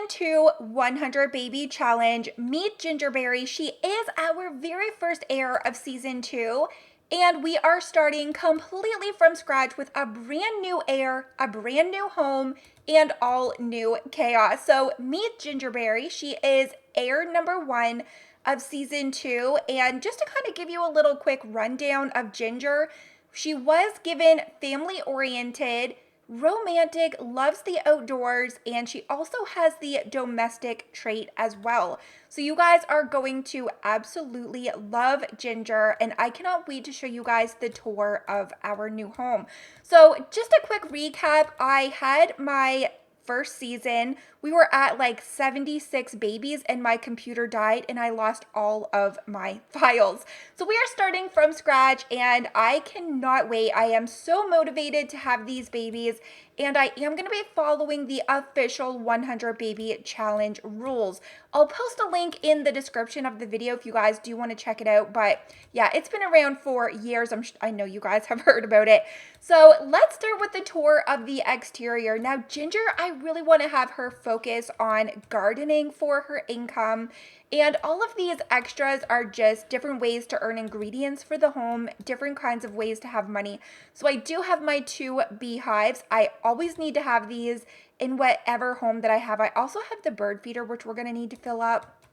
2 100 Baby Challenge. Meet Gingerberry. She is our very first heir of season 2. And we are starting completely from scratch with a brand new heir, a brand new home, and all new chaos. So meet Gingerberry. She is heir number 1 of season 2. And just to kind of give you a little quick rundown of Ginger, she was given family-oriented, romantic, loves the outdoors, and she also has the domestic trait as well. So you guys are going to absolutely love Ginger, and I cannot wait to show you guys the tour of our new home. So just a quick recap, I had my first season, we were at like 76 babies and my computer died and I lost all of my files. So we are starting from scratch and I cannot wait. I am so motivated to have these babies and I am going to be following the official 100 Baby Challenge rules. I'll post a link in the description of the video if you guys do want to check it out. But yeah, it's been around for years. I know you guys have heard about it. So let's start with the tour of the exterior. Now, Ginger, I really want to have her focus on gardening for her income. And all of these extras are just different ways to earn ingredients for the home, different kinds of ways to have money. So I do have my 2 beehives. I always need to have these in whatever home that I have. I also have the bird feeder, which we're going to need to fill up.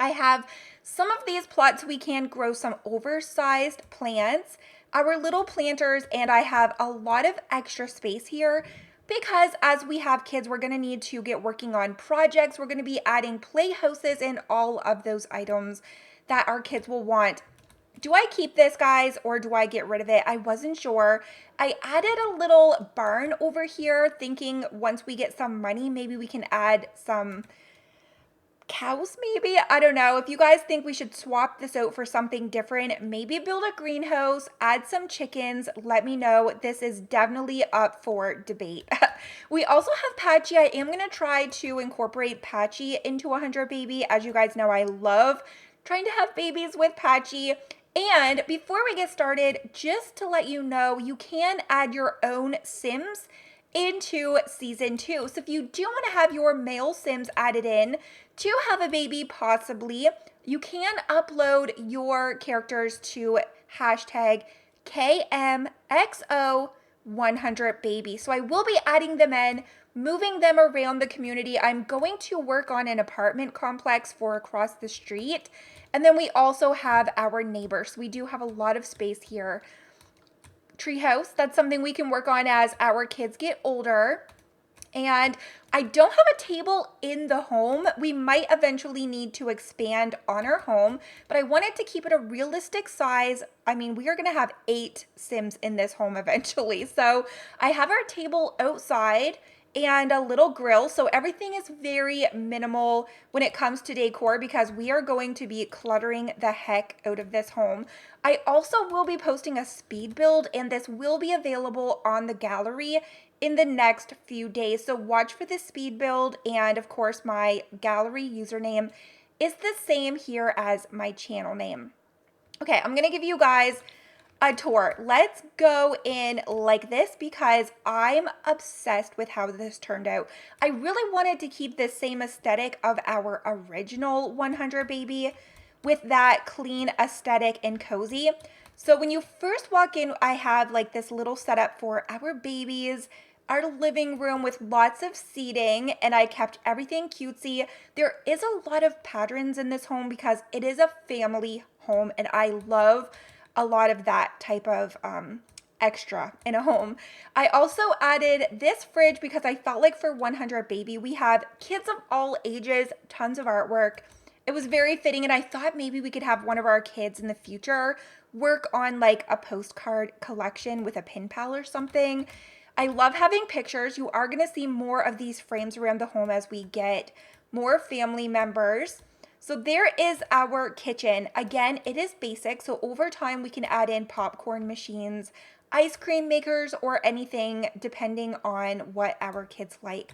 I have some of these plots we can grow some oversized plants, our little planters, and I have a lot of extra space here because as we have kids, we're going to need to get working on projects. We're going to be adding playhouses and all of those items that our kids will want. Do I keep this, guys, or do I get rid of it? I wasn't sure. I added a little barn over here thinking once we get some money, maybe we can add some cows maybe. I don't know. If you guys think we should swap this out for something different, maybe build a greenhouse, add some chickens, let me know. This is definitely up for debate. We also have Patchy. I am going to try to incorporate Patchy into 100 Baby. As you guys know, I love trying to have babies with Patchy. And before we get started, just to let you know, you can add your own Sims into season 2. So if you do want to have your male Sims added in to have a baby possibly, you can upload your characters to hashtag KrystinMyrieXo100Baby. So I will be adding them in, moving them around the community. I'm going to work on an apartment complex for across the street. And then we also have our neighbors. We do have a lot of space here. Treehouse, that's something we can work on as our kids get older. And I don't have a table in the home. We might eventually need to expand on our home, but I wanted to keep it a realistic size. I mean, we are going to have 8 Sims in this home eventually. So I have our table outside and a little grill. So everything is very minimal when it comes to decor because we are going to be cluttering the heck out of this home. I also will be posting a speed build and this will be available on the gallery in the next few days. So watch for the speed build, and of course my gallery username is the same here as my channel name. Okay, I'm gonna give you guys a tour. Let's go in like this because I'm obsessed with how this turned out. I really wanted to keep this same aesthetic of our original 100 Baby with that clean aesthetic and cozy. So when you first walk in, I have like this little setup for our babies, our living room with lots of seating, and I kept everything cutesy. There is a lot of patterns in this home because it is a family home, and I love a lot of that type of extra in a home. I also added this fridge because I felt like for 100 Baby, we have kids of all ages, tons of artwork. It was very fitting, and I thought maybe we could have one of our kids in the future work on like a postcard collection with a pen pal or something. I love having pictures. You are going to see more of these frames around the home as we get more family members. So there is our kitchen. Again, it is basic. So over time, we can add in popcorn machines, ice cream makers, or anything depending on what our kids like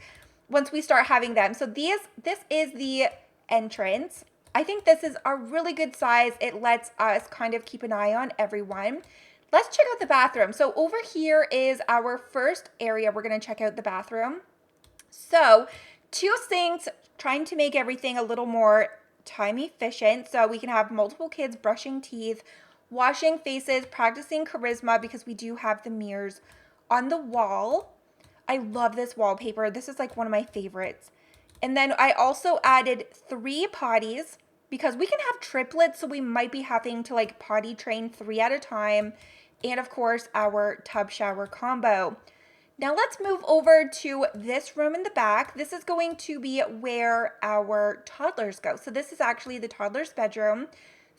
once we start having them. So this is the entrance. I think this is a really good size. It lets us kind of keep an eye on everyone. Let's check out the bathroom. So over here is our first area. We're going to check out the bathroom. So 2 sinks, trying to make everything a little more time efficient so we can have multiple kids brushing teeth, washing faces, practicing charisma because we do have the mirrors on the wall. I love this wallpaper. This is like one of my favorites. And then I also added 3 potties because we can have triplets, so we might be having to like potty train 3 at a time. And of course, our tub shower combo. Now let's move over to this room in the back. This is going to be where our toddlers go. So this is actually the toddler's bedroom,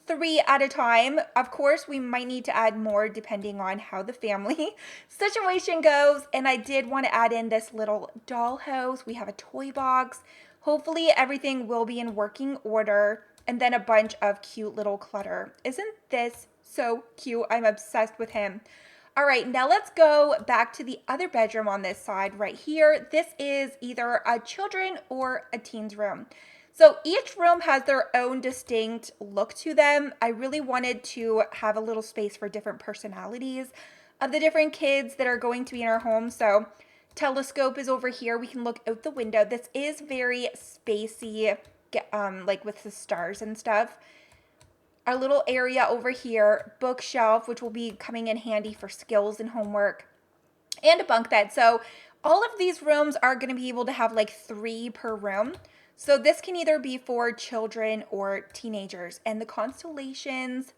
3 at a time. Of course, we might need to add more depending on how the family situation goes. And I did want to add in this little dollhouse. We have a toy box. Hopefully everything will be in working order. And then a bunch of cute little clutter. Isn't this so cute? I'm obsessed with him. All right, now let's go back to the other bedroom on this side right here. This is either a children or a teen's room. So each room has their own distinct look to them. I really wanted to have a little space for different personalities of the different kids that are going to be in our home. So telescope is over here. We can look out the window. This is very spacey, like with the stars and stuff. Our little area over here, bookshelf, which will be coming in handy for skills and homework, and a bunk bed. So all of these rooms are going to be able to have like 3 per room. So this can either be for children or teenagers. And the constellations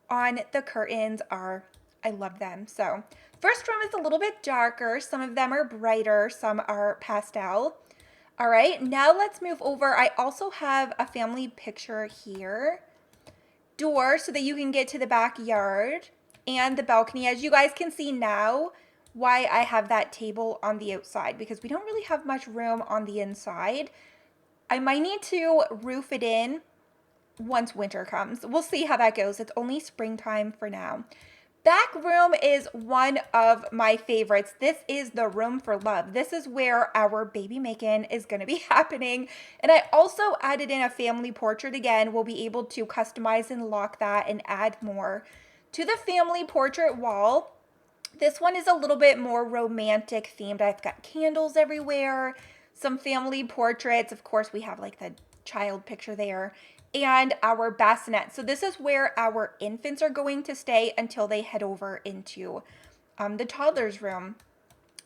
on the curtains are, I love them. So first room is a little bit darker. Some of them are brighter. Some are pastel. All right, now let's move over. I also have a family picture here. Door so that you can get to the backyard and the balcony. As you guys can see now, why I have that table on the outside, because we don't really have much room on the inside. I might need to roof it in once winter comes. We'll see how that goes. It's only springtime for now. Back room is one of my favorites. This is the room for love. This is where our baby making is going to be happening. And I also added in a family portrait. Again, we'll be able to customize and lock that and add more to the family portrait wall. This one is a little bit more romantic themed. I've got candles everywhere, some family portraits. Of course, we have like the child picture there. And our bassinet. So this is where our infants are going to stay until they head over into the toddler's room.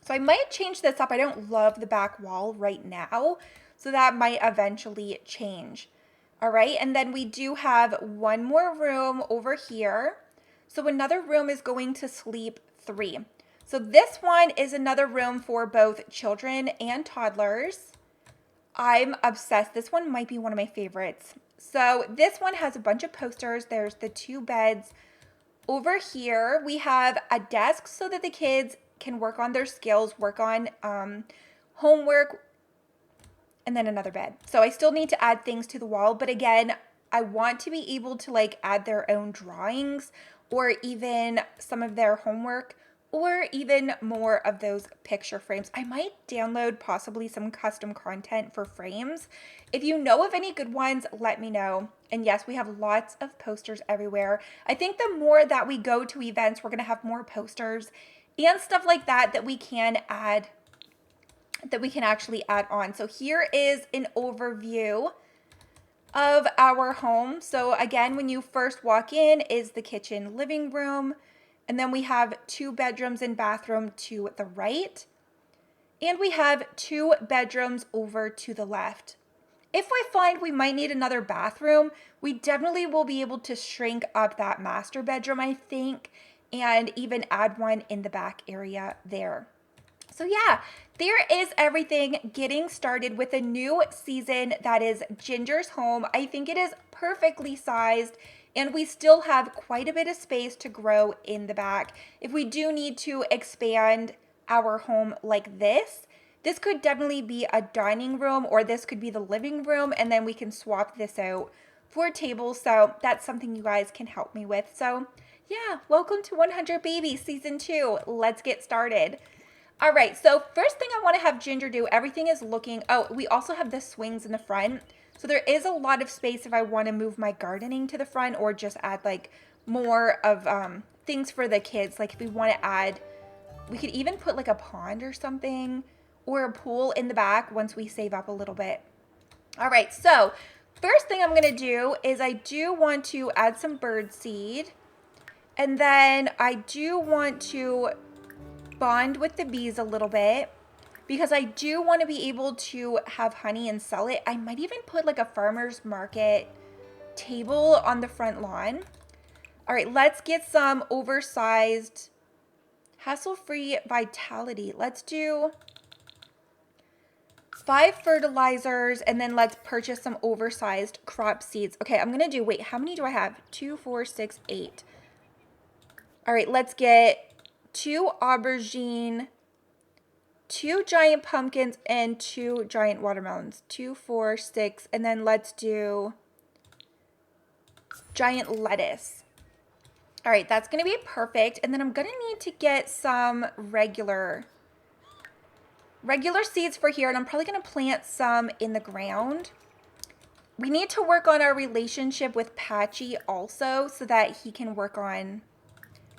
So I might change this up. I don't love the back wall right now, so that might eventually change. All right, and then we do have one more room over here. So another room is going to sleep 3. So this one is another room for both children and toddlers. I'm obsessed. This one might be one of my favorites. So this one has a bunch of posters. There's the 2 beds. Over here, we have a desk so that the kids can work on their skills, work on homework, and then another bed. So I still need to add things to the wall. But again, I want to be able to like add their own drawings or even some of their homework, or even more of those picture frames. I might download possibly some custom content for frames. If you know of any good ones, let me know. And yes, we have lots of posters everywhere. I think the more that we go to events, we're gonna have more posters and stuff like that that we can add, that we can actually add on. So here is an overview of our home. So again, when you first walk in is the kitchen, living room. And then we have 2 bedrooms and bathroom to the right. And we have 2 bedrooms over to the left. If we find we might need another bathroom, we definitely will be able to shrink up that master bedroom, I think, and even add one in the back area there. So yeah, there is everything getting started with a new season that is Ginger's home. I think it is perfectly sized. And we still have quite a bit of space to grow in the back. If we do need to expand our home like this could definitely be a dining room, or this could be the living room, and then we can swap this out for tables. So that's something you guys can help me with. So yeah, welcome to 100 Babies Season 2. Let's get started. All right, so first thing I want to have Ginger do, everything is looking, oh, we also have the swings in the front. So there is a lot of space if I want to move my gardening to the front, or just add like more of things for the kids. Like if we want to add, we could even put like a pond or something, or a pool in the back once we save up a little bit. All right, so first thing I'm going to do is I do want to add some bird seed. And then I do want to bond with the bees a little bit because I do want to be able to have honey and sell it. I might even put like a farmer's market table on the front lawn. All right, let's get some oversized hassle-free vitality. Let's do 5 fertilizers and then let's purchase some oversized crop seeds. Okay, I'm gonna do, wait, how many do I have? 2, 4, 6, 8. All right, let's get 2 aubergine, 2 giant pumpkins, and 2 giant watermelons. 2, 4, 6, and then let's do giant lettuce. All right, that's gonna be perfect. And then I'm gonna need to get some regular seeds for here, and I'm probably gonna plant some in the ground. We need to work on our relationship with Patchy also so that he can work on,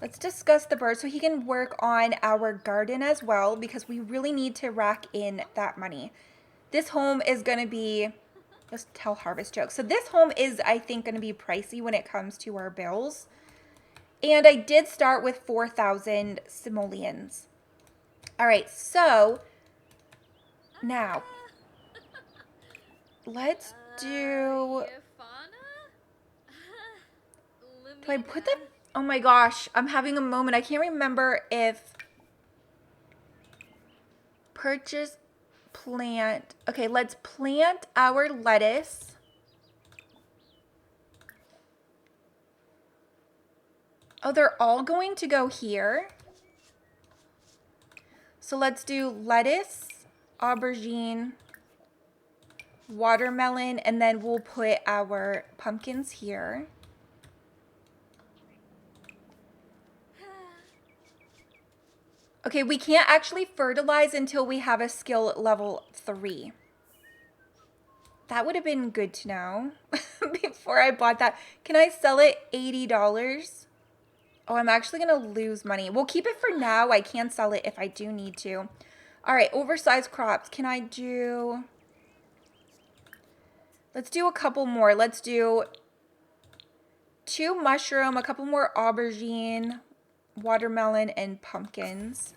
let's discuss the bird so he can work on our garden as well because we really need to rack in that money. This home is going to be, let's tell harvest jokes. So this home is, I think, going to be pricey when it comes to our bills. And I did start with 4,000 simoleons. All right, so now let's do I put the, oh my gosh, I'm having a moment. I can't remember if purchase plant. Okay, let's plant our lettuce. Oh, they're all going to go here. So let's do lettuce, aubergine, watermelon, and then we'll put our pumpkins here. Okay, we can't actually fertilize until we have a skill level 3. That would have been good to know before I bought that. Can I sell it $80? Oh, I'm actually going to lose money. We'll keep it for now. I can sell it if I do need to. All right, oversized crops. Can I do... Let's do a couple more. Let's do 2 mushroom, a couple more aubergine, watermelon, and pumpkins.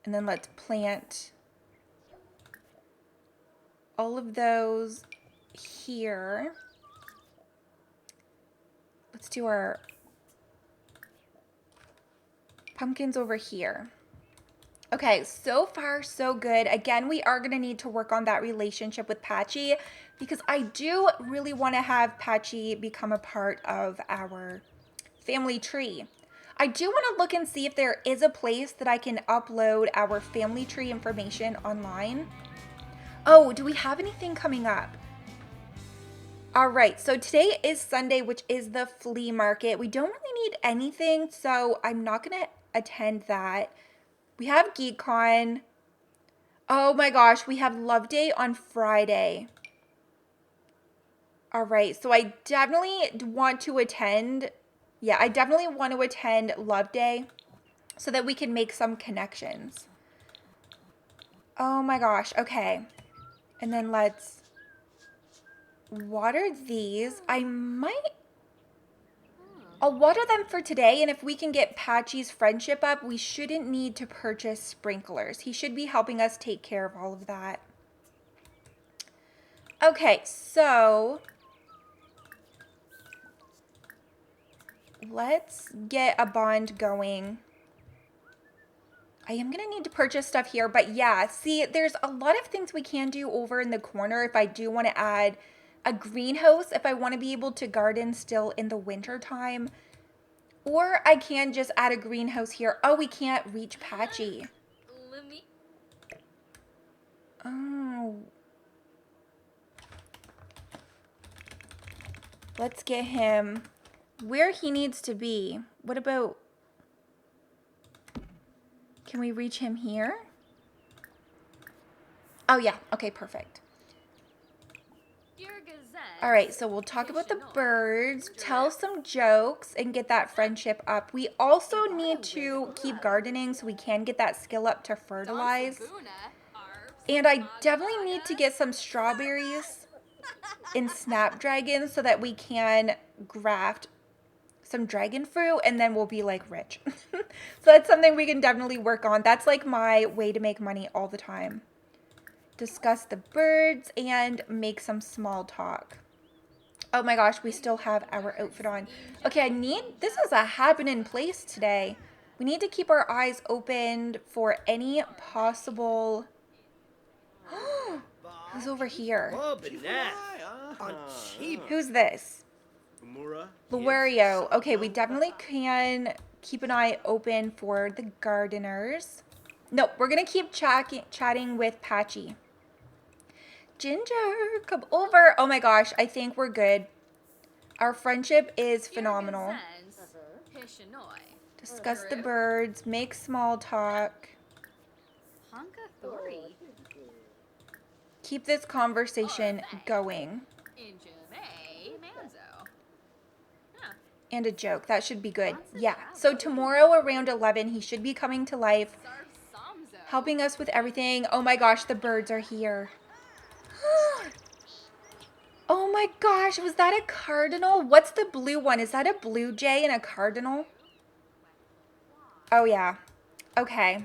And then let's plant all of those here. Let's do our pumpkins over here. Okay, so far so good. Again, we are going to need to work on that relationship with Patchy because I do really want to have Patchy become a part of our family tree. I do want to look and see if there is a place that I can upload our family tree information online. Oh, do we have anything coming up? All right, so today is Sunday, which is the flea market. We don't really need anything, so I'm not going to attend that. We have GeekCon. Oh my gosh, we have Love Day on Friday. All right, so I definitely want to attend. Yeah, I definitely want to attend Love Day so that we can make some connections. Oh my gosh, okay. And then let's water these. I'll water them for today, and if we can get Patchy's friendship up, we shouldn't need to purchase sprinklers. He should be helping us take care of all of that. Okay, so let's get a bond going. I am going to need to purchase stuff here, but yeah, see, there's a lot of things we can do over in the corner if I do want to add a greenhouse, if I want to be able to garden still in the winter time. Or I can just add a greenhouse here. Oh, we can't reach Patchy. Oh. Let's get him where he needs to be. What about... Can we reach him here? Oh, yeah. Okay, perfect. All right, so we'll talk about the birds, tell some jokes, and get that friendship up. We also need to keep gardening so we can get that skill up to fertilize. And I definitely need to get some strawberries and snapdragons so that we can graft some dragon fruit and then we'll be like rich. So that's something we can definitely work on. That's like my way to make money all the time. Discuss the birds and make some small talk. Oh my gosh, we still have our outfit on. Okay, this is a happening place today. We need to keep our eyes open for any possible... Who's over here? Who's this? Luario. Okay, we definitely can keep an eye open for the gardeners. Nope, we're going to keep chatting with Patchy. Ginger, come over. Oh my gosh, I think we're good. Our friendship is phenomenal. Discuss the birds, make small talk. Keep this conversation going. And a joke. That should be good. Yeah. So tomorrow around 11, he should be coming to life, helping us with everything. Oh my gosh, the birds are here. Oh my gosh, was that a cardinal? What's the blue one? Is that a blue jay and a cardinal? Oh yeah. Okay.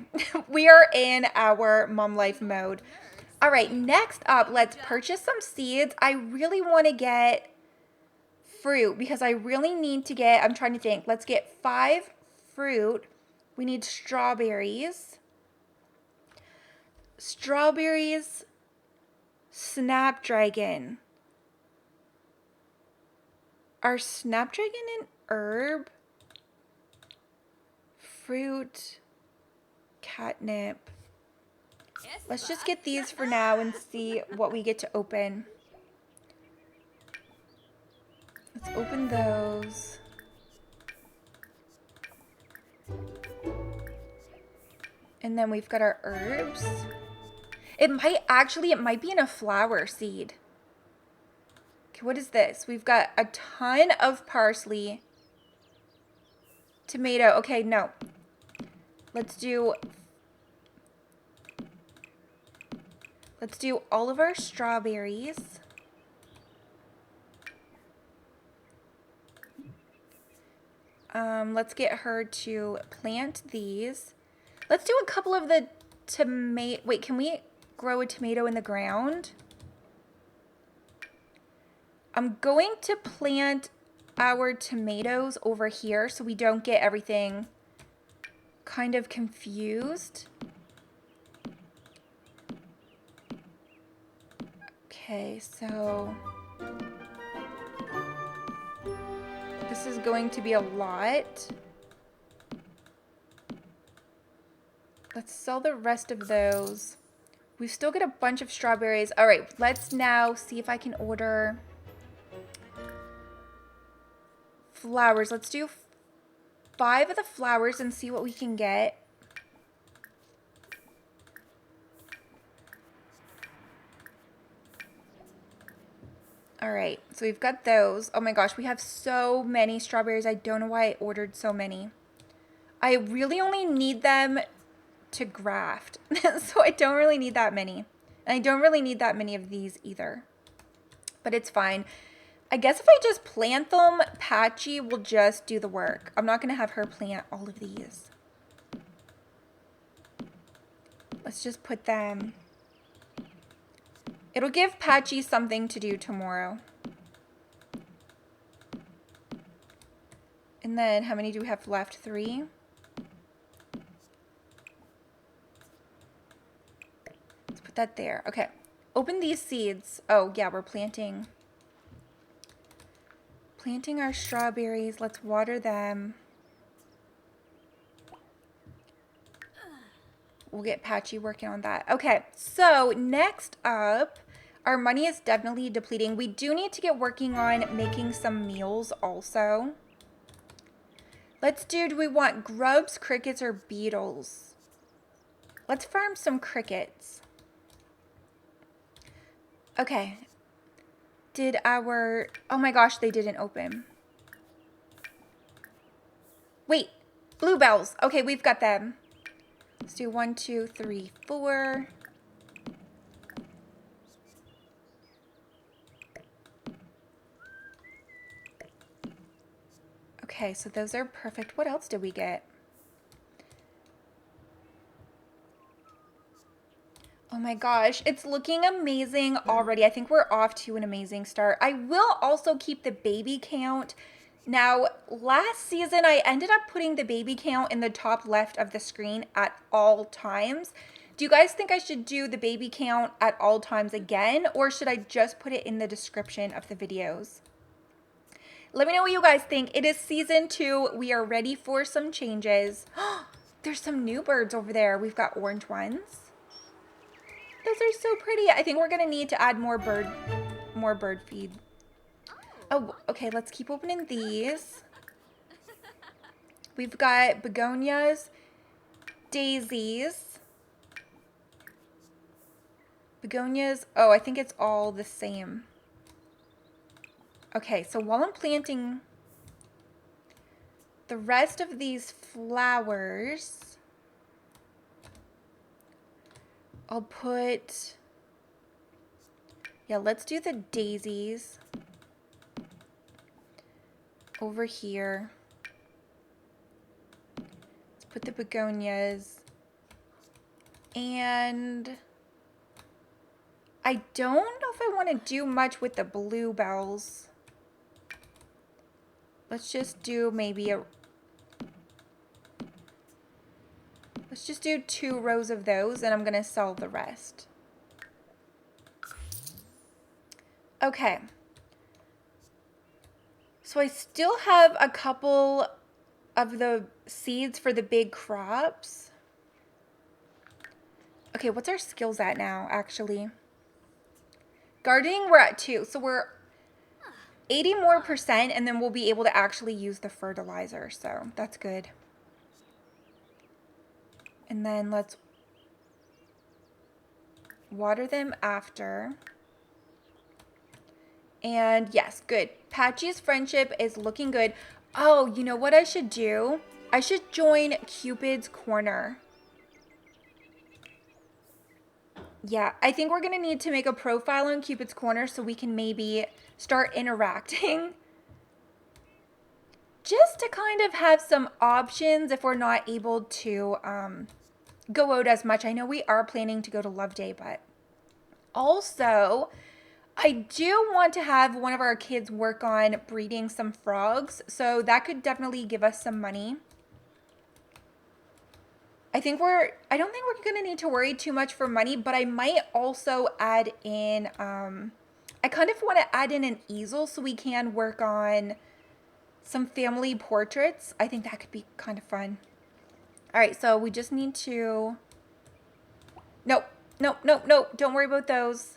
We are in our mom life mode. All right, next up, let's purchase some seeds. I really want to get fruit because I really need to get, I'm trying to think, let's get 5 fruit. We need strawberries. Strawberries, snapdragon. Are snapdragon an herb? Fruit, catnip. Let's just get these for now and see what we get to open. Let's open those. And then we've got our herbs. It might be in a flower seed. Okay, what is this? We've got a ton of parsley. Tomato. Okay, no. Let's do all of our strawberries. Let's get her to plant these. Let's do a couple of the tomato. Wait, can we grow a tomato in the ground? I'm going to plant our tomatoes over here so we don't get everything kind of confused. Okay, so this is going to be a lot. Let's sell the rest of those. We've still got a bunch of strawberries. All right, let's now see if I can order flowers. Let's do 5 of the flowers and see what we can get. All right, so we've got those. Oh my gosh, we have so many strawberries. I don't know why I ordered so many. I really only need them to graft, so I don't really need that many. And I don't really need that many of these either, but it's fine. I guess if I just plant them, Patchy will just do the work. I'm not going to have her plant all of these. Let's just put them... It'll give Patchy something to do tomorrow. And then how many do we have left? 3? Let's put that there. Okay. Open these seeds. Oh, yeah, we're planting our strawberries. Let's water them. We'll get Patchy working on that. Okay, so next up, our money is definitely depleting. We do need to get working on making some meals also. Let's do we want grubs, crickets, or beetles? Let's farm some crickets. Okay. did our... Oh my gosh, they didn't open. Wait, bluebells. Okay, we've got them. Let's do 1, 2, 3, 4. Okay, so those are perfect. What else did we get? Oh my gosh, it's looking amazing already. I think we're off to an amazing start. I will also keep the baby count. Now, last season, I ended up putting the baby count in the top left of the screen at all times. Do you guys think I should do the baby count at all times again, or should I just put it in the description of the videos? Let me know what you guys think. It is season 2. We are ready for some changes. There's some new birds over there. We've got orange ones. Those are so pretty. I think we're going to need to add more bird feed. Oh, okay. Let's keep opening these. We've got begonias, daisies. Begonias. Oh, I think it's all the same. Okay, so while I'm planting the rest of these flowers, I'll put, yeah, let's do the daisies over here. Let's put the begonias, and I don't know if I want to do much with the bluebells. Let's just do maybe let's just do 2 rows of those, and I'm going to sell the rest. Okay. So I still have a couple of the seeds for the big crops. Okay, what's our skills at now, actually? Gardening, we're at 2. So we're 80 more percent, and then we'll be able to actually use the fertilizer. So that's good. And then let's water them after. And yes, good. Patchy's friendship is looking good. Oh, you know what I should do? I should join Cupid's Corner. Yeah, I think we're going to need to make a profile on Cupid's Corner so we can maybe start interacting. Just to kind of have some options if we're not able to go out as much. I know we are planning to go to Love Day, but also I do want to have one of our kids work on breeding some frogs. So that could definitely give us some money. I don't think we're going to need to worry too much for money, but I might also add in, I kind of want to add in an easel so we can work on some family portraits. I think that could be kind of fun. All right, so we just need to, nope, don't worry about those.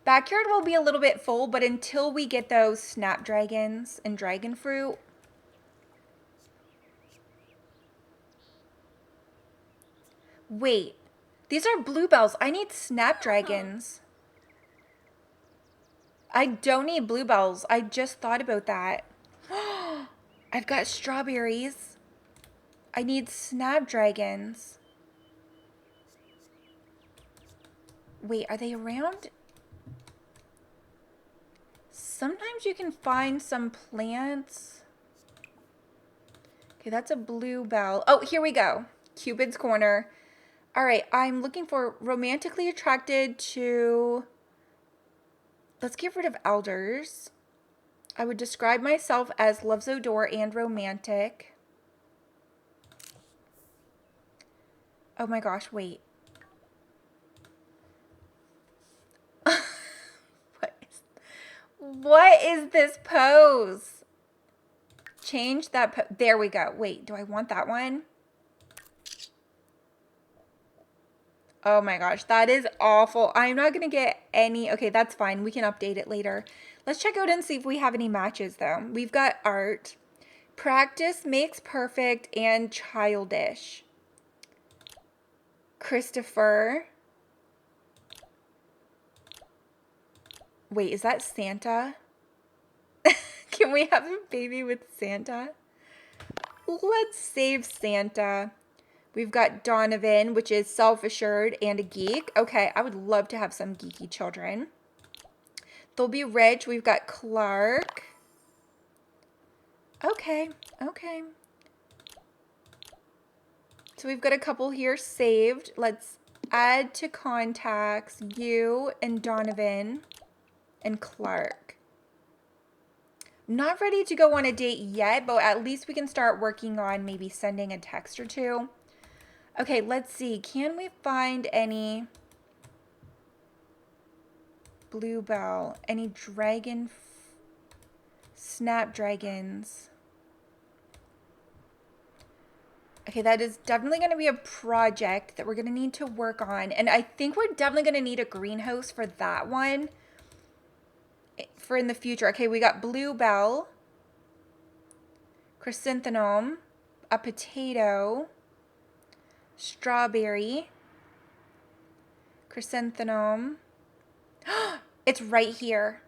Backyard will be a little bit full, but until we get those snapdragons and dragon fruit, wait, these are bluebells. I need snapdragons. I don't need bluebells. I just thought about that. I've got strawberries. I need snapdragons. Wait, are they around? Sometimes you can find some plants. Okay, that's a bluebell. Oh, here we go. Cupid's Corner. All right, I'm looking for romantically attracted to... Let's get rid of elders. I would describe myself as loves odor and romantic. Oh my gosh, wait. What is this pose? Change that. There we go. Wait, do I want that one? Oh my gosh, that is awful. I'm not going to get any. Okay, that's fine. We can update it later. Let's check out and see if we have any matches though. We've got art, practice makes perfect, and childish. Christopher. Wait, is that Santa? Can we have a baby with Santa? Let's save Santa. We've got Donovan, which is self-assured and a geek. Okay, I would love to have some geeky children. They'll be rich. We've got Clark. Okay, okay. So we've got a couple here saved. Let's add to contacts you and Donovan and Clark. Not ready to go on a date yet, but at least we can start working on maybe sending a text or two. Okay, let's see. Can we find any bluebell? Any snapdragons? Okay, that is definitely going to be a project that we're going to need to work on. And I think we're definitely going to need a greenhouse for that one. For in the future. Okay, we got bluebell, chrysanthemum, a potato, strawberry, chrysanthemum. It's right here.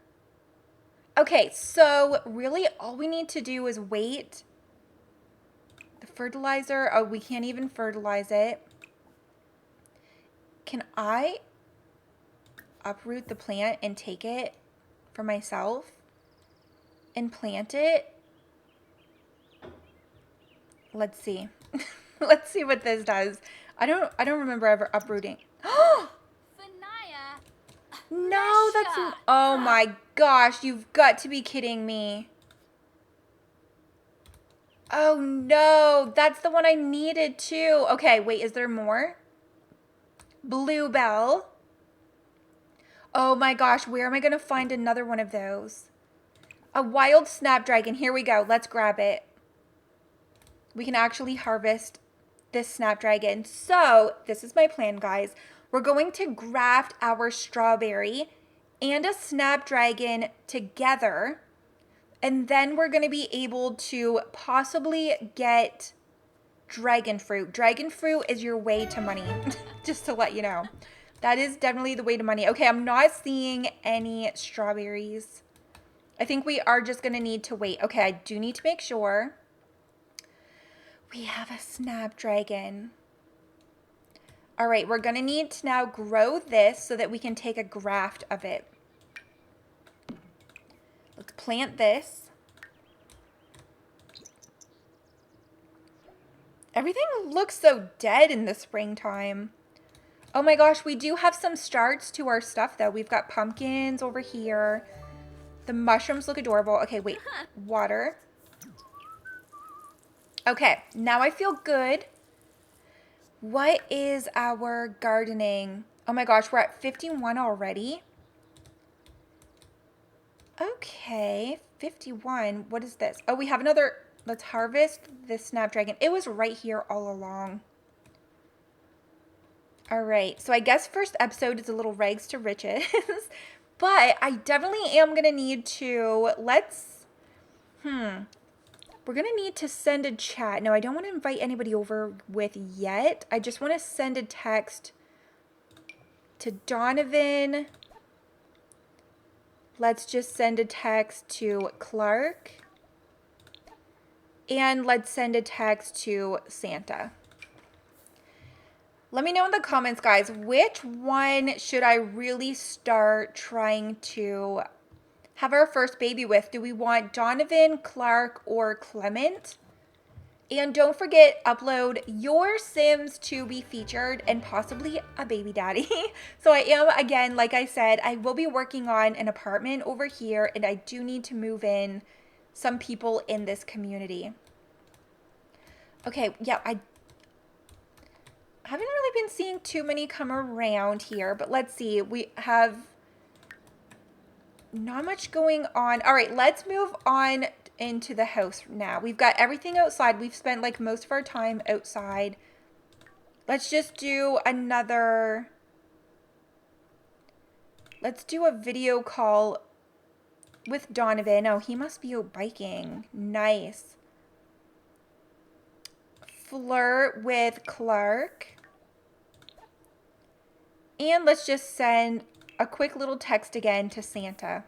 Okay, so really all we need to do is wait. The fertilizer, oh, we can't even fertilize it. Can I uproot the plant and take it for myself and plant it? Let's see. Let's see what this does. I don't remember ever uprooting. No, that's, oh my gosh, you've got to be kidding me. Oh no, that's the one I needed too. Okay, wait, is there more? Bluebell. Oh my gosh, where am I gonna find another one of those? A wild snapdragon, here we go, let's grab it. We can actually harvest this snapdragon. So, this is my plan, guys. We're going to graft our strawberry and a snapdragon together. And then we're going to be able to possibly get dragon fruit. Dragon fruit is your way to money, just to let you know. That is definitely the way to money. Okay, I'm not seeing any strawberries. I think we are just going to need to wait. Okay, I do need to make sure. We have a snapdragon. All right, we're going to need to now grow this so that we can take a graft of it. Let's plant this. Everything looks so dead in the springtime. Oh my gosh, we do have some starts to our stuff though. We've got pumpkins over here. The mushrooms look adorable. Okay, wait, water. Okay, now I feel good. What is our gardening? Oh my gosh, we're at 51 already. Okay, 51. What is this? Oh, we have another. Let's harvest this snapdragon. It was right here all along. All right, so I guess first episode is a little rags to riches. But I definitely am going to need to, we're going to need to send a chat. No, I don't want to invite anybody over with yet. I just want to send a text to Donovan. Let's just send a text to Clark. And let's send a text to Santa. Let me know in the comments, guys, which one should I really start trying to have our first baby with? Do we want Donovan, Clark, or Clement? And don't forget, upload your Sims to be featured and possibly a baby daddy. So I am, again, like I said, I will be working on an apartment over here, and I do need to move in some people in this community. Okay, yeah, I haven't really been seeing too many come around here, but let's see. We have not much going on. All right, let's move on into the house now. We've got everything outside. We've spent like most of our time outside. Let's just do another. Let's do a video call with Donovan. Oh, he must be out biking. Nice. Flirt with Clark. And let's just send a quick little text again to Santa.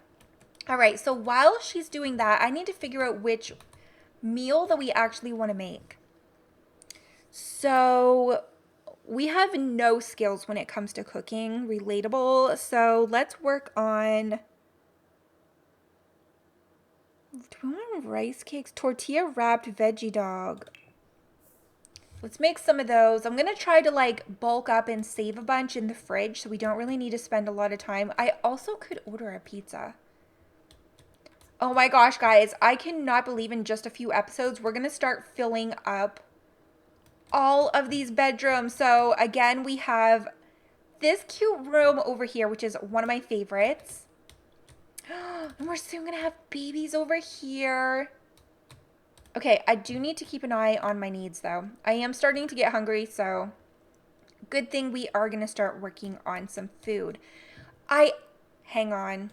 All right, so while she's doing that, I need to figure out which meal that we actually want to make. So we have no skills when it comes to cooking, relatable. So let's work on, do we want rice cakes? Tortilla wrapped veggie dog. Let's make some of those. I'm going to try to like bulk up and save a bunch in the fridge so we don't really need to spend a lot of time. I also could order a pizza. Oh my gosh, guys, I cannot believe in just a few episodes we're going to start filling up all of these bedrooms. So again, we have this cute room over here, which is one of my favorites. And we're soon going to have babies over here. Okay, I do need to keep an eye on my needs though. I am starting to get hungry, so good thing we are going to start working on some food. Hang on.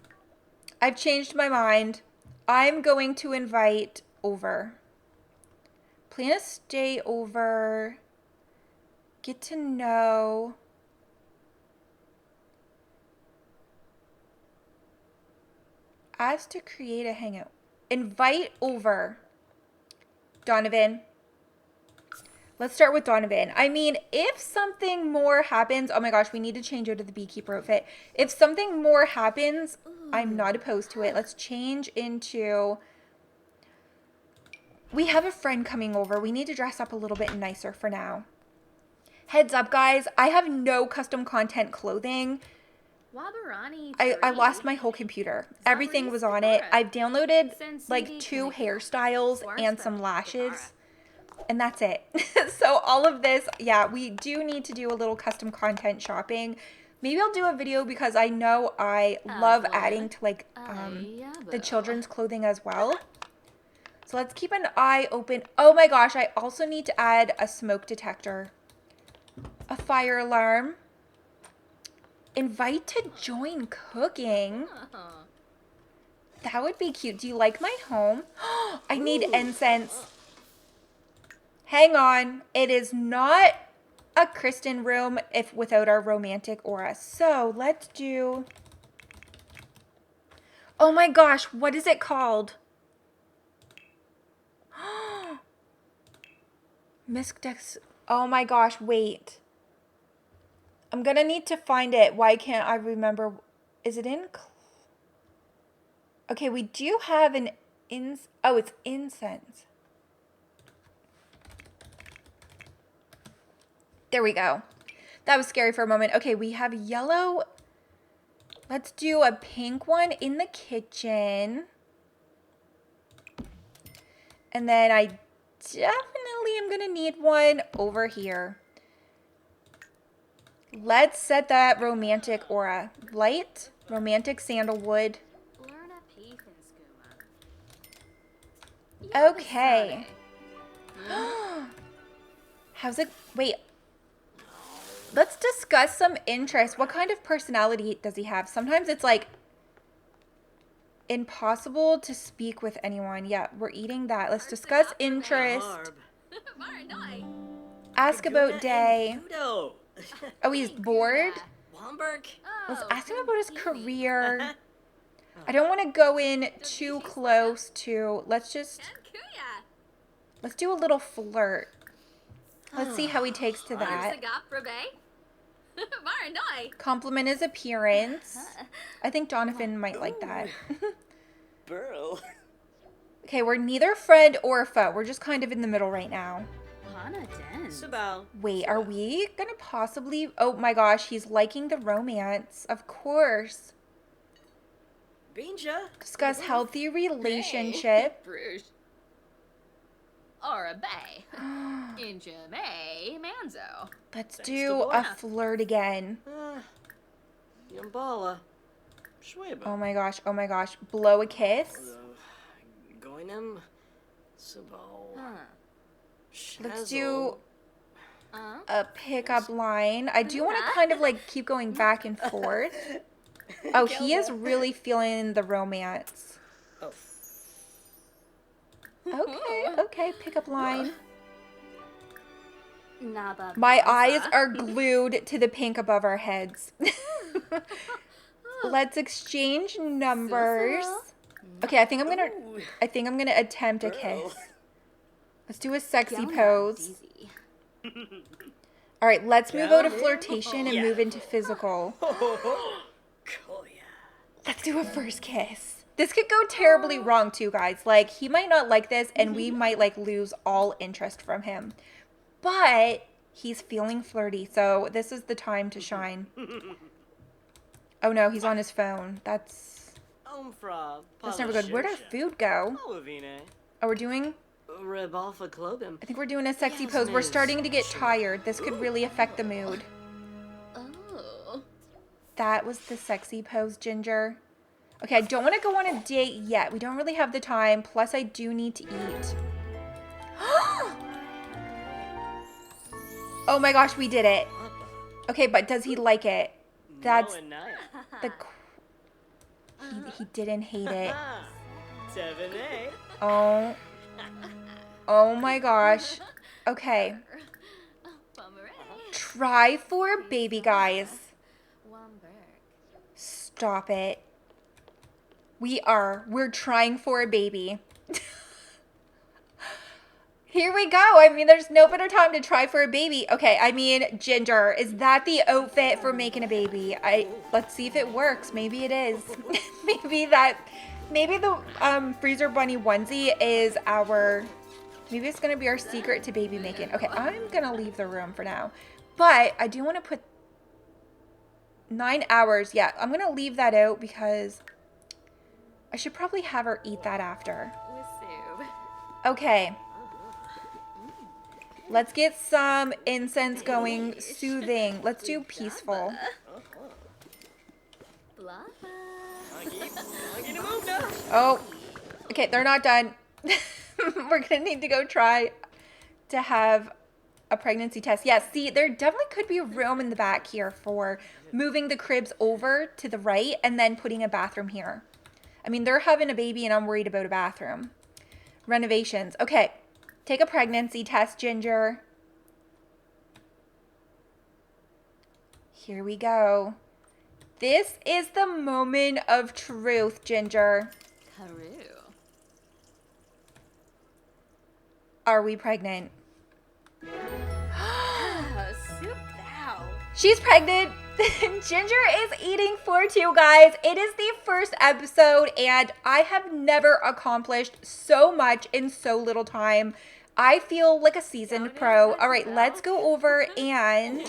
I've changed my mind. I'm going to invite over. Plan a stay over. Get to know. Ask to create a hangout. Invite over. Donovan. Let's start with Donovan. I mean, if something more happens, oh my gosh, we need to change out of the beekeeper outfit. If something more happens, I'm not opposed to it. Let's change into, we have a friend coming over. We need to dress up a little bit nicer for now. Heads up, guys, I have no custom content clothing. I lost my whole computer. Everything was on it. I've downloaded like 2 hairstyles and some lashes. And that's it. So all of this, yeah, we do need to do a little custom content shopping. Maybe I'll do a video because I know I love adding to like the children's clothing as well. So let's keep an eye open. Oh my gosh, I also need to add a smoke detector. A fire alarm. Invite to join cooking. That would be cute. Do you like my home? I need incense. Hang on. It is not a Kristen room if without our romantic aura. So let's do... Oh my gosh, what is it called? Misdex. Oh my gosh, wait. I'm gonna need to find it. Why can't I remember? Is it in? Okay, we do have an oh, it's incense. There we go. That was scary for a moment. Okay, we have yellow. Let's do a pink one in the kitchen. And then I definitely am gonna need one over here. Let's set that romantic aura. Light, romantic sandalwood. Okay. How's it? Wait. Let's discuss some interests. What kind of personality does he have? Sometimes it's like impossible to speak with anyone. Yeah, we're eating that. Let's discuss interest. Ask about day. Oh, he's bored? Let's ask him about his career. I don't want to go in too close to... Let's do a little flirt. Let's see how he takes to that. Compliment his appearance. I think Donovan might like that. Okay, we're neither friend or foe. We're just kind of in the middle right now. Wait, are we gonna possibly... Oh my gosh, he's liking the romance. Of course. Discuss healthy relationship. Let's do a flirt again. Oh my gosh, oh my gosh. Blow a kiss. Let's do a pickup line. I do want to kind of like keep going back and forth. Oh, he is really feeling the romance. Okay, pickup line. My eyes are glued to the pink above our heads. Let's exchange numbers. Okay, I think I'm gonna attempt a kiss. Let's do a sexy pose. All right, let's move out of flirtation and move into physical. Let's do a first kiss. This could go terribly wrong too, guys. Like, he might not like this and we might like lose all interest from him. But he's feeling flirty, so this is the time to shine. Oh no, he's on his phone. That's never good. Where'd our food go? Oh, we're doing... I think we're doing a sexy pose. We're starting to get tired. This could really affect the mood. That was the sexy pose, Ginger. Okay, I don't want to go on a date yet. We don't really have the time. Plus, I do need to eat. Oh my gosh, we did it. Okay, but does he like it? That's the... He didn't hate it. Oh. Oh my gosh. Okay. Try for a baby, guys. Stop it. We're trying for a baby. Here we go. I mean, there's no better time to try for a baby. Okay, I mean, Ginger, is that the outfit for making a baby? Let's see if it works. Maybe it is. Maybe the freezer bunny onesie is our... Maybe it's going to be our secret to baby making. Okay, I'm going to leave the room for now. But I do want to put 9 hours. Yeah, I'm going to leave that out because I should probably have her eat that after. Okay. Let's get some incense going. Soothing. Let's do peaceful. Oh. Okay, they're not done. We're going to need to go try to have a pregnancy test. Yeah, see, there definitely could be room in the back here for moving the cribs over to the right and then putting a bathroom here. I mean, they're having a baby and I'm worried about a bathroom. Renovations. Okay, take a pregnancy test, Ginger. Here we go. This is the moment of truth, Ginger. Are we pregnant? She's pregnant. Ginger is eating for two, guys. It is the first episode and I have never accomplished so much in so little time. I feel like a seasoned pro. All right, let's go over and...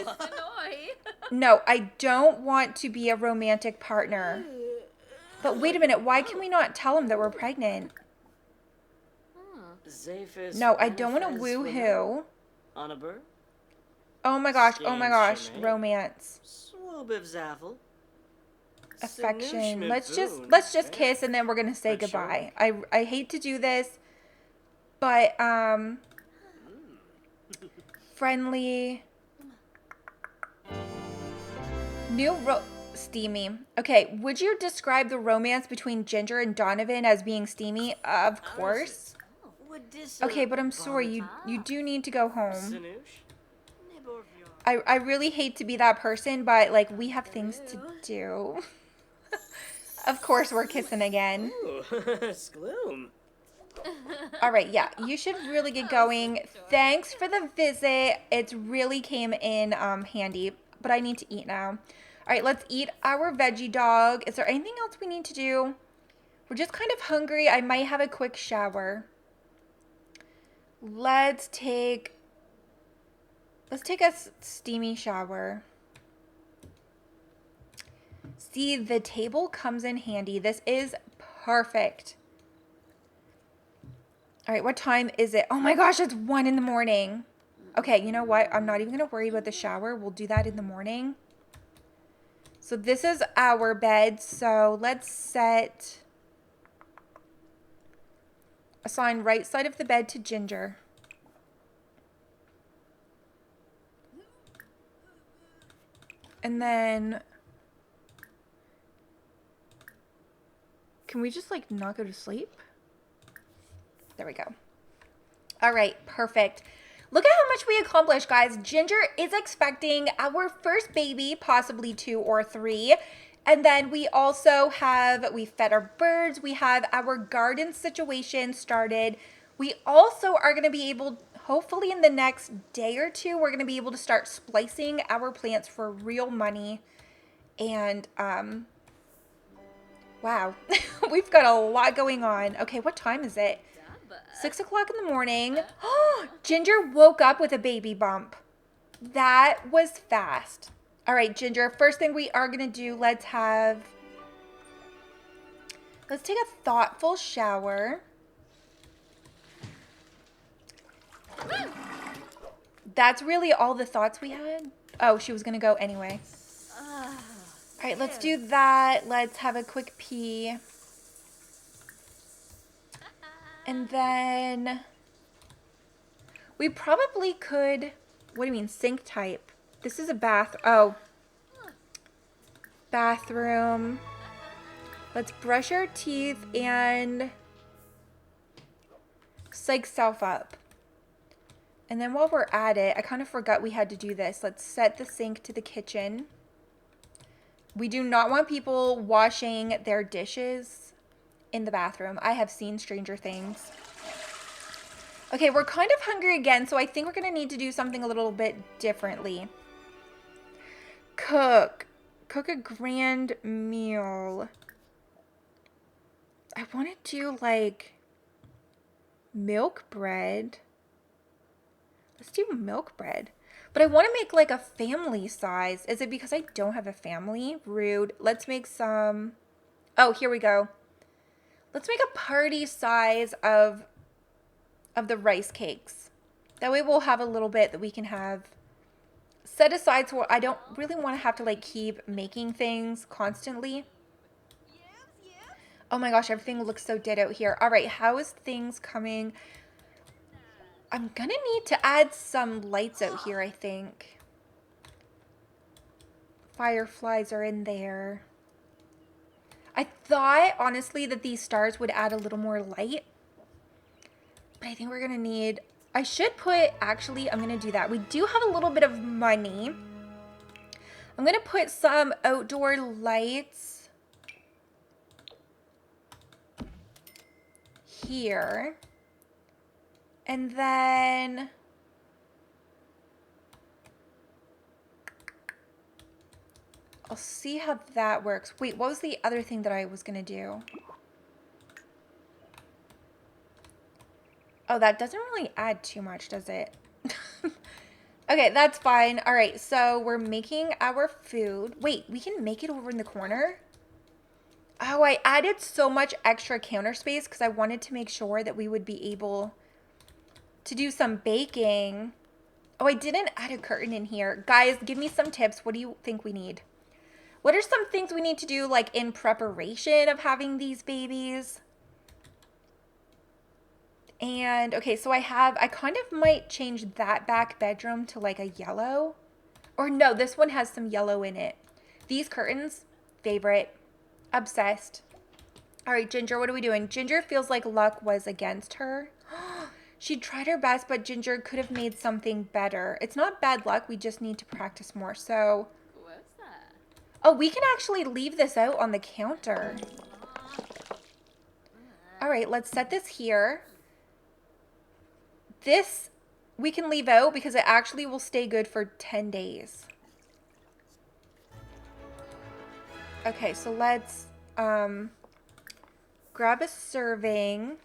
No, I don't want to be a romantic partner. But wait a minute, why can we not tell him that we're pregnant? No, I don't want to woo-hoo. Oh my gosh, romance. Affection. Let's just kiss and then we're gonna say goodbye. I hate to do this, but friendly. Steamy. Okay, would you describe the romance between Ginger and Donovan as being steamy? Of course. Okay, but I'm sorry, you do need to go home. I really hate to be that person, but like we have things to do. Of course we're kissing again. All right, yeah, you should really get going. Thanks for the visit. It really came in handy, but I need to eat now. All right, let's eat our veggie dog. Is there anything else we need to do? We're just kind of hungry. I might have a quick shower. Let's take a steamy shower. See, the table comes in handy. This is perfect. All right, what time is it? Oh my gosh, it's 1 in the morning. Okay, you know what? I'm not even going to worry about the shower. We'll do that in the morning. So this is our bed. So let's assign right side of the bed to Ginger. And then, can we just like not go to sleep? There we go. All right, perfect. Look at how much we accomplished, guys. Ginger is expecting our first baby, possibly 2 or 3. And then we also we fed our birds. We have our garden situation started. We also are going to be able, hopefully in the next day or two, we're going to be able to start splicing our plants for real money. And, wow, we've got a lot going on. Okay, what time is it? 6 o'clock in the morning. Ginger woke up with a baby bump. That was fast. All right, Ginger, first thing we are going to do, let's take a thoughtful shower. That's really all the thoughts we had? Oh, she was going to go anyway. All right, let's do that. Let's have a quick pee. And then we probably could, what do you mean, sink type? This is a bathroom. Let's brush our teeth and psych self up. And then while we're at it, I kind of forgot we had to do this. Let's set the sink to the kitchen. We do not want people washing their dishes in the bathroom. I have seen Stranger Things. Okay, we're kind of hungry again, so I think we're going to need to do something a little bit differently. Cook a grand meal. I want to do like milk bread. Let's do milk bread. But I want to make like a family size. Is it because I don't have a family? Rude. Let's make some. Oh, here we go. Let's make a party size of the rice cakes. That way we'll have a little bit that we can have set aside, so I don't really want to have to like keep making things constantly. Oh my gosh, everything looks so dead out here. All right, how is things coming? I'm gonna need to add some lights out here, I think. Fireflies are in there. I thought, honestly, that these stars would add a little more light. But I think we're gonna need, I should put, actually, I'm gonna do that. We do have a little bit of money. I'm gonna put some outdoor lights here. And then I'll see how that works. Wait, what was the other thing that I was gonna do? Oh, that doesn't really add too much, does it? Okay, that's fine. All right, so we're making our food. Wait, we can make it over in the corner? Oh, I added so much extra counter space because I wanted to make sure that we would be able to do some baking. Oh, I didn't add a curtain in here. Guys, give me some tips. What do you think we need? What are some things we need to do like in preparation of having these babies? And okay, so I kind of might change that back bedroom to like a yellow. Or no, this one has some yellow in it. These curtains, favorite, obsessed. All right, Ginger, what are we doing? Ginger feels like luck was against her. She tried her best, but Ginger could have made something better. It's not bad luck. We just need to practice more. So, What's that? oh, we can actually leave this out on the counter. All right, let's set this here. This we can leave out because it actually will stay good for 10 days. Okay, so let's grab a serving.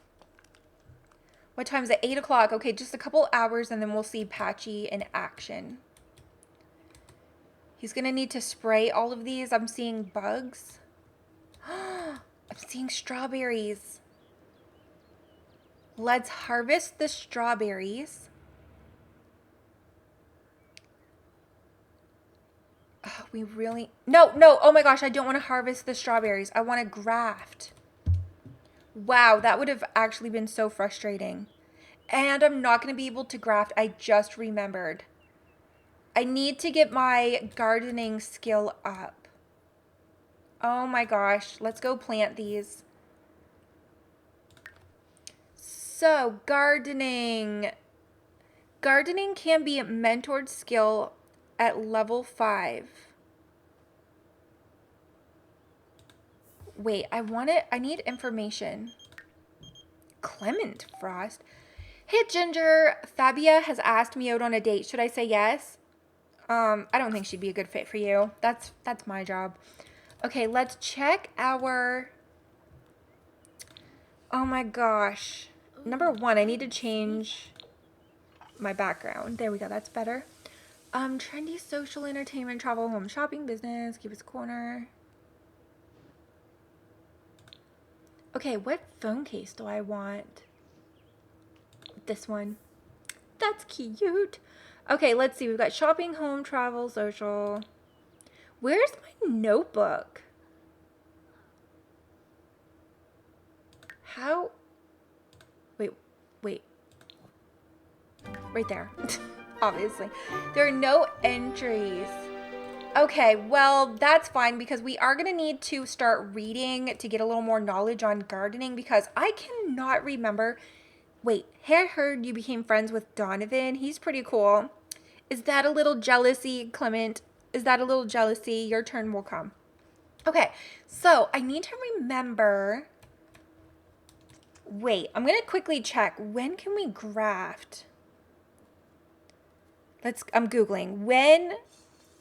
What time is it? 8 o'clock. Okay, just a couple hours and then we'll see Patchy in action. He's going to need to spray all of these. I'm seeing bugs. I'm seeing strawberries. Let's harvest the strawberries. Oh, we really... No. Oh my gosh, I don't want to harvest the strawberries. I want to graft. Wow, that would have actually been so frustrating. And I'm not going to be able to graft. I just remembered. I need to get my gardening skill up. Oh my gosh, let's go plant these. So, gardening. Gardening can be a mentored skill at level 5. Wait, I need information. Clement Frost. Hey, Ginger. Fabia has asked me out on a date. Should I say yes? I don't think she'd be a good fit for you. That's my job. Okay, let's check our... Oh my gosh. Number one, I need to change my background. There we go. That's better. Trendy, social, entertainment, travel, home, shopping, business, keep us corner. Okay, what phone case do I want? This one. That's cute. Okay, let's see. We've got shopping, home, travel, social. Where's my notebook? How? Wait. Right there. Obviously. There are no entries. Okay, well, that's fine because we are going to need to start reading to get a little more knowledge on gardening because I cannot remember. Wait, I heard you became friends with Donovan. He's pretty cool. Is that a little jealousy, Clement? Is that a little jealousy? Your turn will come. Okay, so I need to remember. Wait, I'm going to quickly check. When can we graft? I'm Googling. When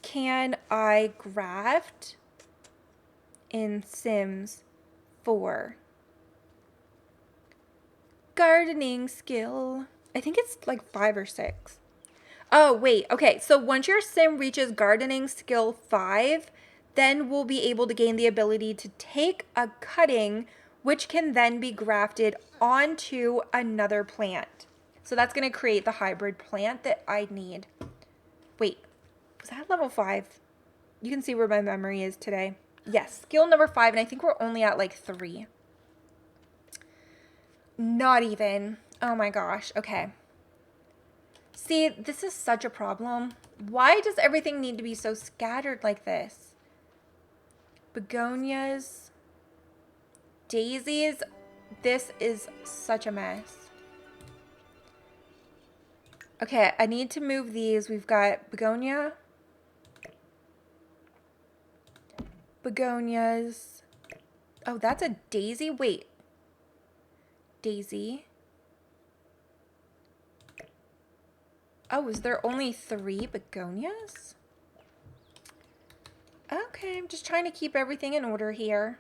can I graft in Sims 4? Gardening skill. I think it's like 5 or 6. Oh, wait. Okay, so once your sim reaches gardening skill 5, then we'll be able to gain the ability to take a cutting, which can then be grafted onto another plant. So that's going to create the hybrid plant that I need. Wait, was that level 5? You can see where my memory is today. Yes, skill number 5, and I think we're only at like 3. Not even. Oh my gosh. Okay. See, this is such a problem. Why does everything need to be so scattered like this? Begonias. Daisies. This is such a mess. Okay, I need to move these. We've got begonia. Begonias. Oh, that's a daisy? Wait. Daisy. Oh, is there only 3 begonias? Okay, I'm just trying to keep everything in order here.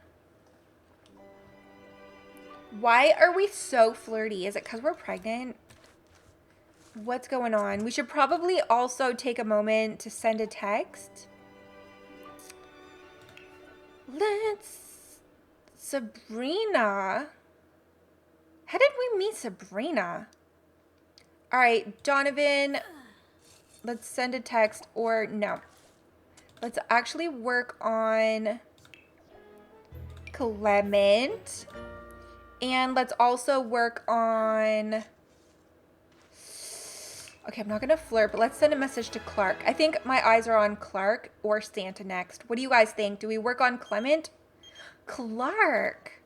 Why are we so flirty? Is it because we're pregnant? What's going on? We should probably also take a moment to send a text. Sabrina. How did we meet Sabrina? All right, Donovan, let's send a text, or no. Let's actually work on Clement. And let's also work on... Okay, I'm not going to flirt, but let's send a message to Clark. I think my eyes are on Clark or Santa next. What do you guys think? Do we work on Clement? Clark.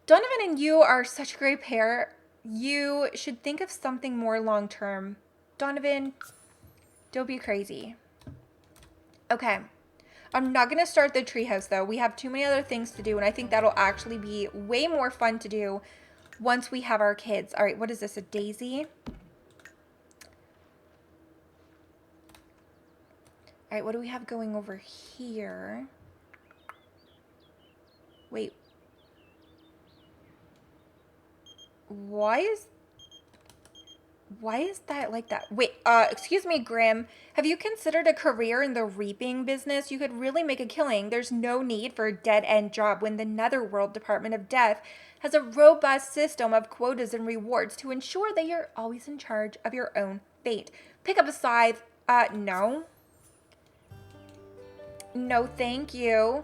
Donovan and you are such a great pair. You should think of something more long-term. Donovan, don't be crazy. Okay. I'm not going to start the treehouse, though. We have too many other things to do, and I think that'll actually be way more fun to do once we have our kids. All right, what is this, a daisy? All right, what do we have going over here? Wait. Why is that like that? Wait, excuse me, Grim. Have you considered a career in the reaping business? You could really make a killing. There's no need for a dead-end job when the Netherworld Department of Death has a robust system of quotas and rewards to ensure that you're always in charge of your own fate. Pick up a scythe. No. No, thank you.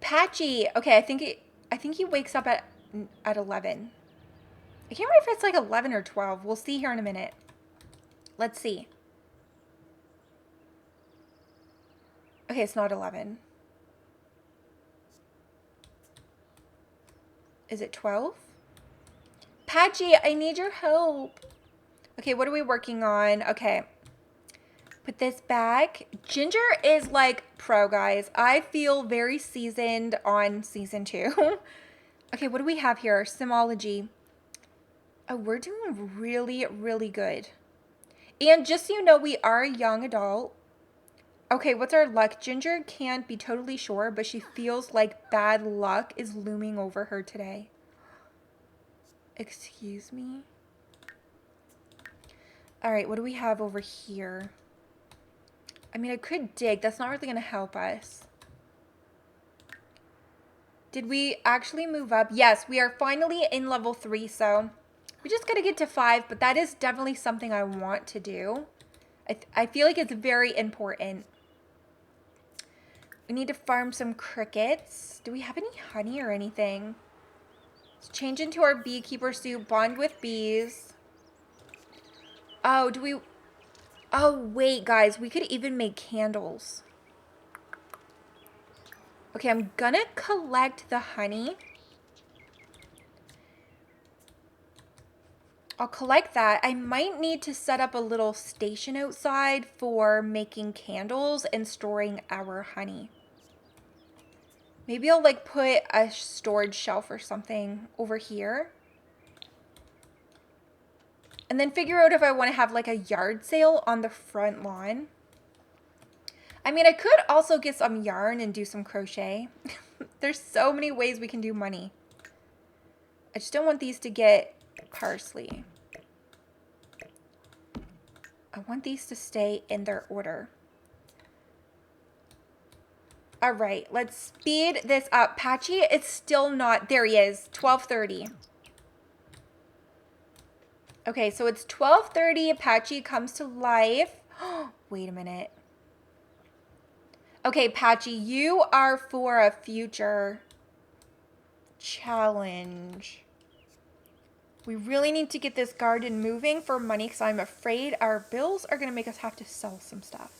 Patchy. Okay, I think he wakes up at 11. I can't remember if it's like 11 or 12. We'll see here in a minute. Let's see. Okay, it's not 11. Is it 12? Patchy, I need your help. Okay, what are we working on? Okay. Put this back. Ginger is like pro, guys. I feel very seasoned on season 2. Okay, what do we have here? Simology. Oh, we're doing really, really good. And just so you know, we are a young adult. Okay, what's our luck? Ginger can't be totally sure, but she feels like bad luck is looming over her today. Excuse me? All right, what do we have over here? I mean, I could dig. That's not really going to help us. Did we actually move up? Yes, we are finally in level 3, so we just got to get to 5, but that is definitely something I want to do. I feel like it's very important. We need to farm some crickets. Do we have any honey or anything? Let's change into our beekeeper suit, bond with bees. Oh, do we... Oh, wait, guys. We could even make candles. Okay, I'm gonna collect the honey. I'll collect that. I might need to set up a little station outside for making candles and storing our honey. Maybe I'll like put a storage shelf or something over here. And then figure out if I want to have like a yard sale on the front lawn. I mean, I could also get some yarn and do some crochet. There's so many ways we can do money. I just don't want these to get parsley. I want these to stay in their order. All right, let's speed this up. Patchy, it's still not, there he is, 12:30. Okay, so it's 12:30, Patchy comes to life. Wait a minute. Okay, Patchy, you are for a future challenge. We really need to get this garden moving for money because I'm afraid our bills are going to make us have to sell some stuff.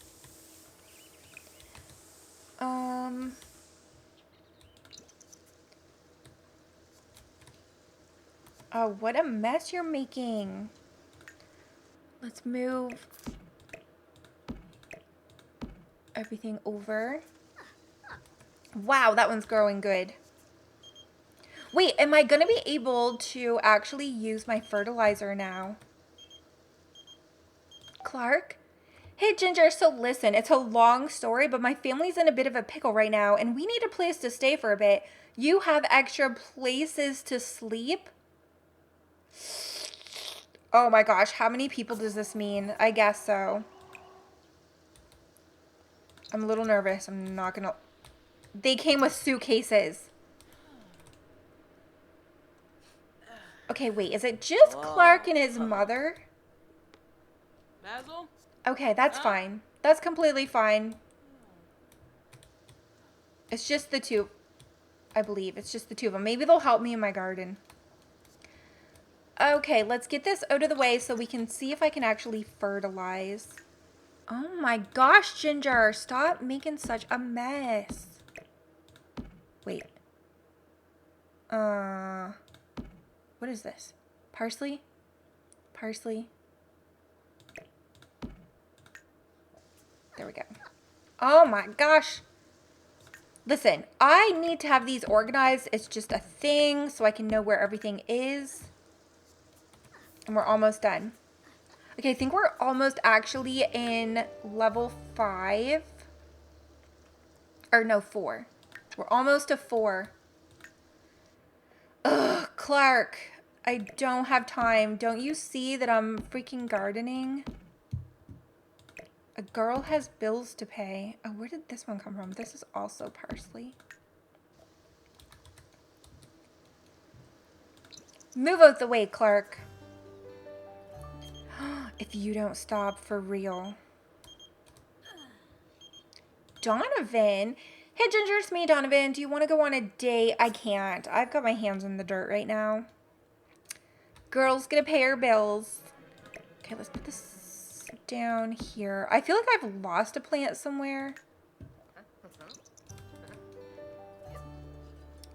Oh, what a mess you're making. Let's move everything over. Wow, that one's growing good. Wait, am I going to be able to actually use my fertilizer now? Clark? Hey, Ginger, so listen, it's a long story, but my family's in a bit of a pickle right now, and we need a place to stay for a bit. You have extra places to sleep? Oh my gosh, how many people does this mean? I guess so. I'm a little nervous. I'm not gonna... They came with suitcases. Okay, wait, is it just Clark and his mother? Basil? Okay, that's fine. That's completely fine. It's just the two, I believe. It's just the two of them. Maybe they'll help me in my garden. Okay, let's get this out of the way so we can see if I can actually fertilize. Oh my gosh, Ginger, stop making such a mess. Wait. What is this? Parsley? Parsley? There we go. Oh my gosh. Listen, I need to have these organized. It's just a thing so I can know where everything is. And we're almost done. Okay, I think we're almost actually in level 5. Or no, 4. We're almost to 4. Ugh, Clark. I don't have time. Don't you see that I'm freaking gardening? A girl has bills to pay. Oh, where did this one come from? This is also parsley. Move out the way, Clark. If you don't stop, for real. Donovan? Hey, Ginger, it's me, Donovan. Do you want to go on a date? I can't. I've got my hands in the dirt right now. Girl's gonna pay her bills. Okay, let's put this down here. I feel like I've lost a plant somewhere.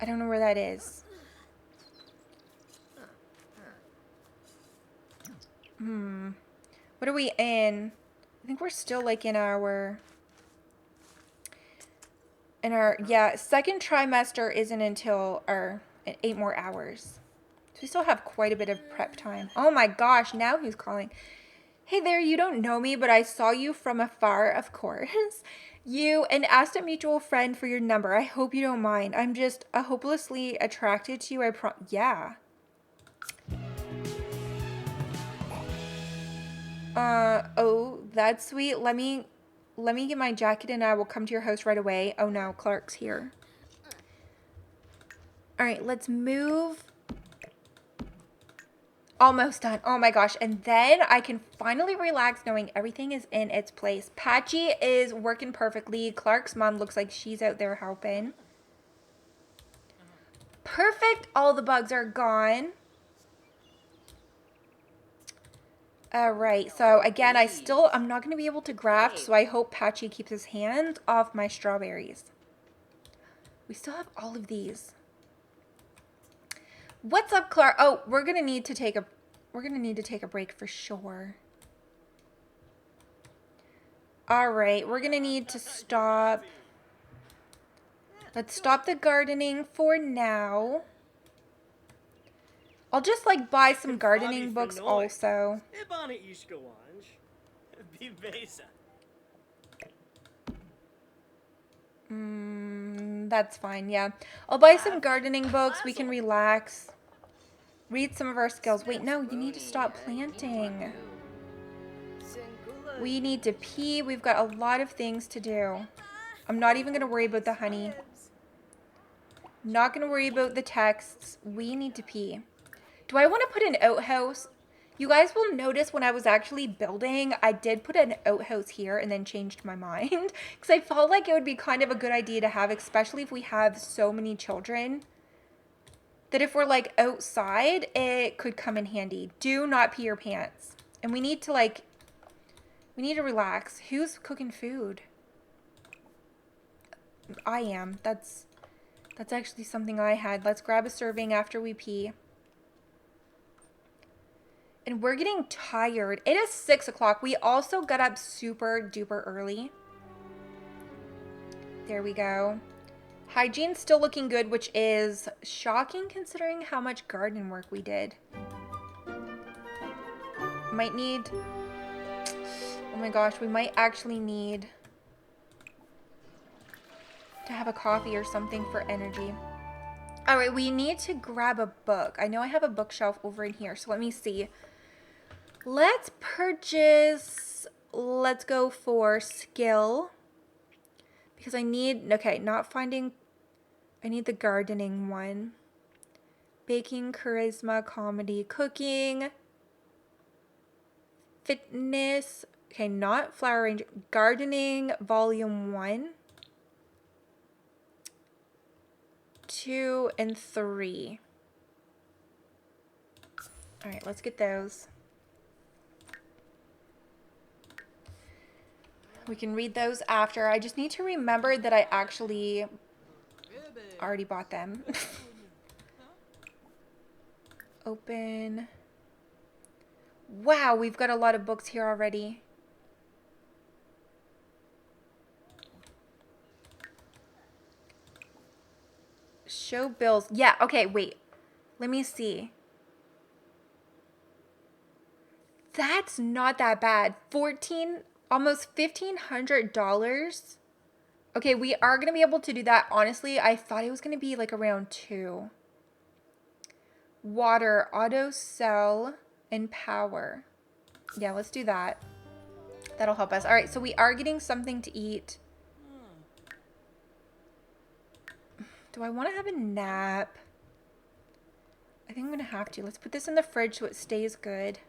I don't know where that is. What are we in? think we're still like in our yeah, second trimester isn't until our 8 more hours. So we still have quite a bit of prep time. Oh my gosh, now who's calling? Hey there, you don't know me, but I saw you from afar, of course. You and asked a mutual friend for your number. I hope you don't mind. I'm just hopelessly attracted to you. Yeah. Oh, that's sweet. Let me get my jacket and I will come to your house right away. Oh no, Clark's here. All right, let's move. Almost done. Oh my gosh. And then I can finally relax knowing everything is in its place. Patchy is working perfectly. Clark's mom looks like she's out there helping. Perfect. All the bugs are gone. All right. So again, I'm not going to be able to graft. So I hope Patchy keeps his hand off my strawberries. We still have all of these. What's up, Clark? Oh, we're going to need to take a break for sure. All right. We're going to need to stop. Let's stop the gardening for now. I'll just like buy some gardening books also. That's fine, yeah. I'll buy some gardening books. We can relax. Read some of our skills. Wait, no, you need to stop planting. We need to pee. We've got a lot of things to do. I'm not even going to worry about the honey. Not going to worry about the texts. We need to pee. Do I want to put an outhouse? You guys will notice when I was actually building, I did put an outhouse here and then changed my mind. Because I felt like it would be kind of a good idea to have, especially if we have so many children. That if we're like outside, it could come in handy. Do not pee your pants. And we need to relax. Who's cooking food? I am. That's actually something I had. Let's grab a serving after we pee. And we're getting tired. It is 6 o'clock. We also got up super duper early. There we go. Hygiene's still looking good, which is shocking considering how much garden work we did. Might need... Oh my gosh, we might actually need to have a coffee or something for energy. All right, we need to grab a book. I know I have a bookshelf over in here, so let me see. Let's purchase, let's go for skill. Because I need, okay, not finding, I need the gardening one. Baking, charisma, comedy, cooking, fitness. Okay, not flower arranging, gardening, volume 1, 2, and 3. All right, let's get those. We can read those after. I just need to remember that I actually already bought them. Open. Wow, we've got a lot of books here already. Show bills. Yeah, okay, wait. Let me see. That's not that bad. Almost $1,500. Okay, we are going to be able to do that. Honestly, I thought it was going to be like around 2. Water, auto sell, and power. Yeah, let's do that. That'll help us. All right, so we are getting something to eat. Do I want to have a nap? I think I'm going to have to. Let's put this in the fridge so it stays good.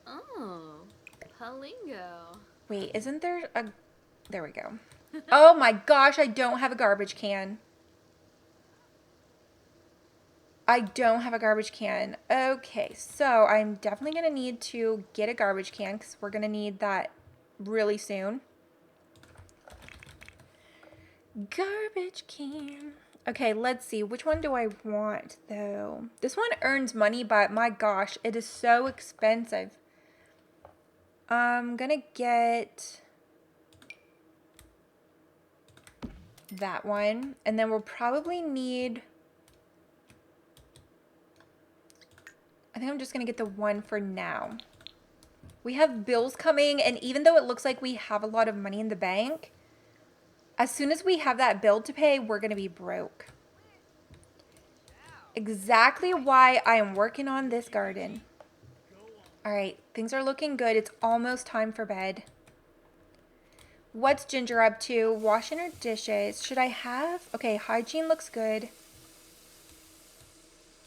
Oh, Palingo. Wait, isn't there a... There we go. Oh my gosh, I don't have a garbage can. I don't have a garbage can. Okay, so I'm definitely going to need to get a garbage can because we're going to need that really soon. Garbage can. Okay, let's see. Which one do I want, though? This one earns money, but my gosh, it is so expensive. I'm gonna get that one. And then we'll probably need... I think I'm just gonna get the one for now. We have bills coming, and even though it looks like we have a lot of money in the bank, as soon as we have that bill to pay, we're gonna be broke. Exactly why I am working on this garden. All right, things are looking good. It's almost time for bed. What's Ginger up to? Washing her dishes. Should I have? Okay, hygiene looks good.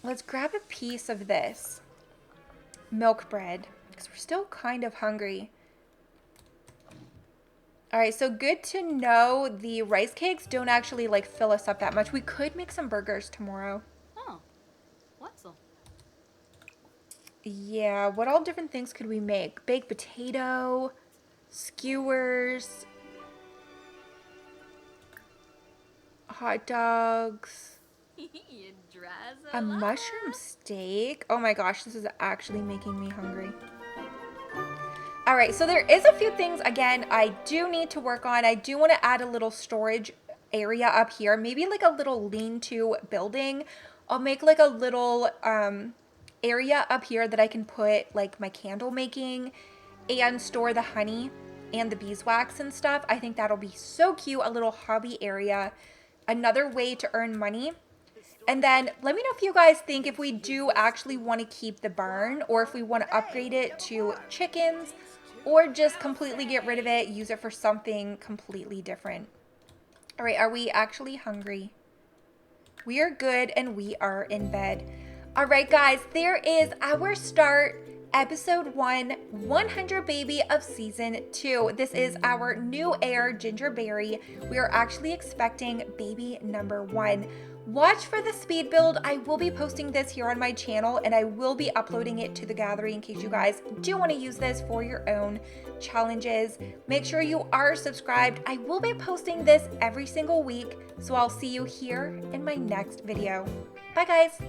Let's grab a piece of this milk bread because we're still kind of hungry. All right, so good to know the rice cakes don't actually like fill us up that much. We could make some burgers tomorrow. Oh, Wetzel. Yeah, what all different things could we make? Baked potato, skewers, hot dogs, You dress a mushroom steak. Oh my gosh, this is actually making me hungry. All right, so there is a few things, again, I do need to work on. I do want to add a little storage area up here, maybe like a little lean-to building. I'll make like a little area up here that I can put like my candle making and store the honey and the beeswax and stuff. I think that'll be so cute, a little hobby area, another way to earn money. And then let me know if you guys think if we do actually want to keep the barn or if we want to upgrade it to chickens or just completely get rid of it, use it for something completely different. All right, are we actually hungry? We are good and we are in bed. All right, guys, there is our start. Episode 1, 100 baby of season 2. This is our new heir, Gingerberry. We are actually expecting baby number 1. Watch for the speed build. I will be posting this here on my channel and I will be uploading it to the gallery in case you guys do want to use this for your own challenges. Make sure you are subscribed. I will be posting this every single week, so I'll see you here in my next video. Bye, guys.